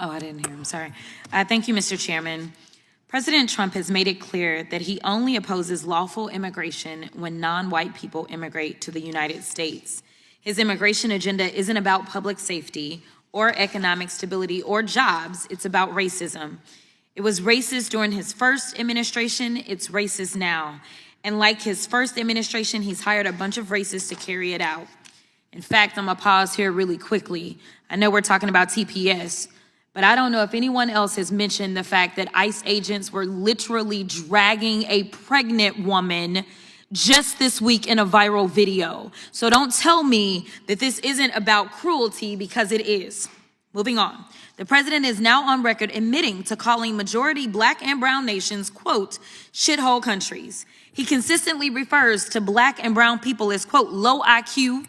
Oh, I didn't hear him, sorry. Thank you, Mr. Chairman. President Trump has made it clear that he only opposes lawful immigration when non-white people immigrate to the United States. His immigration agenda isn't about public safety or economic stability or jobs, it's about racism. It was racist during his first administration, it's racist now. And like his first administration, he's hired a bunch of racists to carry it out. In fact, I'm gonna pause here really quickly. I know we're talking about TPS, but I don't know if anyone else has mentioned the fact that ICE agents were literally dragging a pregnant woman just this week in a viral video. So don't tell me that this isn't about cruelty, because it is. Moving on. The president is now on record admitting to calling majority Black and brown nations, quote, shithole countries. He consistently refers to Black and brown people as, quote, low IQ,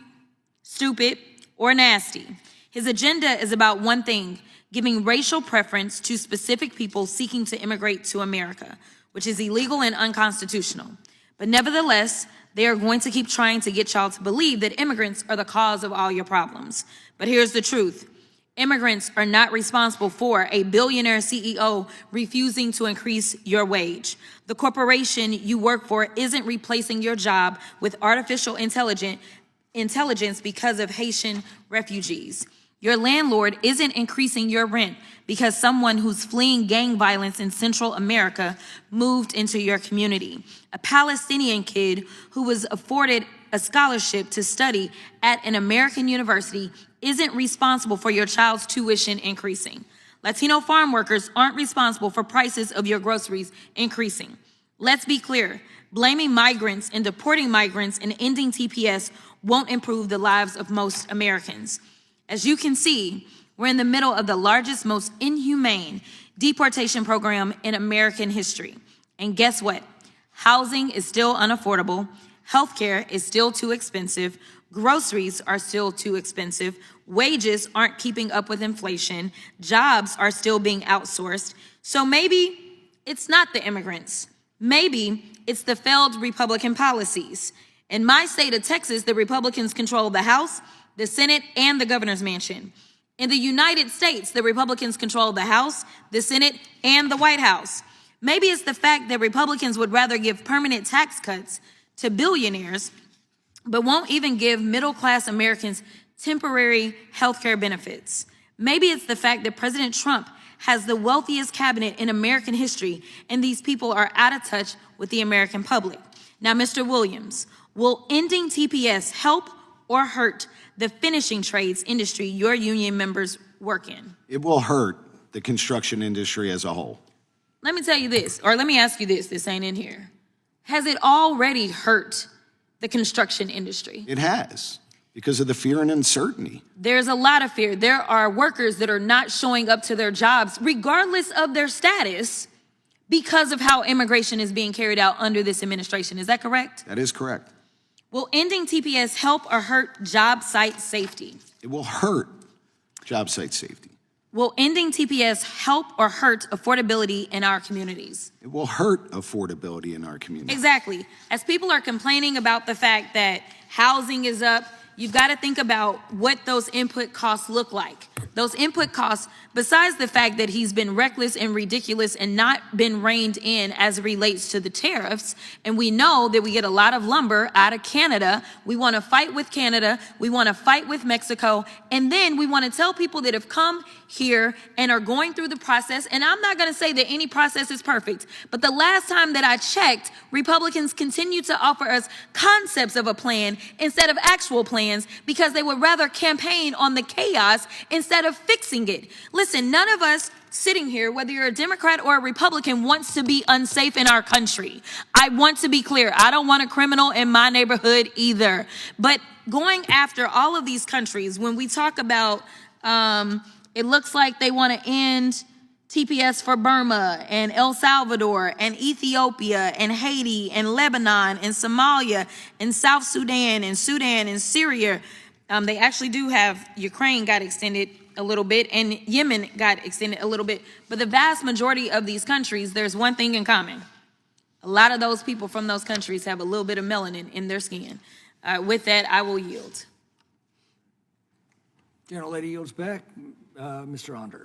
stupid, or nasty. His agenda is about one thing: giving racial preference to specific people seeking to immigrate to America, which is illegal and unconstitutional. But nevertheless, they are going to keep trying to get y'all to believe that immigrants are the cause of all your problems. But here's the truth. Immigrants are not responsible for a billionaire CEO refusing to increase your wage. The corporation you work for isn't replacing your job with artificial intelligence because of Haitian refugees. Your landlord isn't increasing your rent because someone who's fleeing gang violence in Central America moved into your community. A Palestinian kid who was afforded a scholarship to study at an American university isn't responsible for your child's tuition increasing. Latino farm workers aren't responsible for prices of your groceries increasing. Let's be clear, blaming migrants and deporting migrants and ending TPS won't improve the lives of most Americans. As you can see, we're in the middle of the largest, most inhumane deportation program in American history. And guess what? Housing is still unaffordable, healthcare is still too expensive, groceries are still too expensive, wages aren't keeping up with inflation, jobs are still being outsourced. So maybe it's not the immigrants. Maybe it's the failed Republican policies. In my state of Texas, the Republicans control the House, the Senate, and the governor's mansion. In the United States, the Republicans control the House, the Senate, and the White House. Maybe it's the fact that Republicans would rather give permanent tax cuts to billionaires, but won't even give middle-class Americans temporary health care benefits. Maybe it's the fact that President Trump has the wealthiest cabinet in American history, and these people are out of touch with the American public. Now, Mr. Williams, will ending TPS help or hurt the finishing trades industry your union members work in? It will hurt the construction industry as a whole. Let me tell you this, or let me ask you this ain't in here. Has it already hurt the construction industry? It has, because of the fear and uncertainty. There's a lot of fear. There are workers that are not showing up to their jobs, regardless of their status, because of how immigration is being carried out under this administration. Is that correct? That is correct. Will ending TPS help or hurt job site safety? It will hurt job site safety. Will ending TPS help or hurt affordability in our communities? It will hurt affordability in our community. Exactly. As people are complaining about the fact that housing is up, you've got to think about what those input costs look like. Those input costs, besides the fact that he's been reckless and ridiculous and not been reined in as it relates to the tariffs, and we know that we get a lot of lumber out of Canada. We want to fight with Canada. We want to fight with Mexico. And then we want to tell people that have come here and are going through the process, and I'm not going to say that any process is perfect, but the last time that I checked, Republicans continue to offer us concepts of a plan instead of actual plans because they would rather campaign on the chaos instead of fixing it. Listen, none of us sitting here, whether you're a Democrat or a Republican, wants to be unsafe in our country. I want to be clear. I don't want a criminal in my neighborhood either. But going after all of these countries, when we talk about, it looks like they want to end TPS for Burma and El Salvador and Ethiopia and Haiti and Lebanon and Somalia and South Sudan and Syria. They actually do have Ukraine got extended a little bit and Yemen got extended a little bit. But the vast majority of these countries, there's one thing in common. A lot of those people from those countries have a little bit of melanin in their skin. With that, I will yield. Gentlelady yields back. Mr. Onder.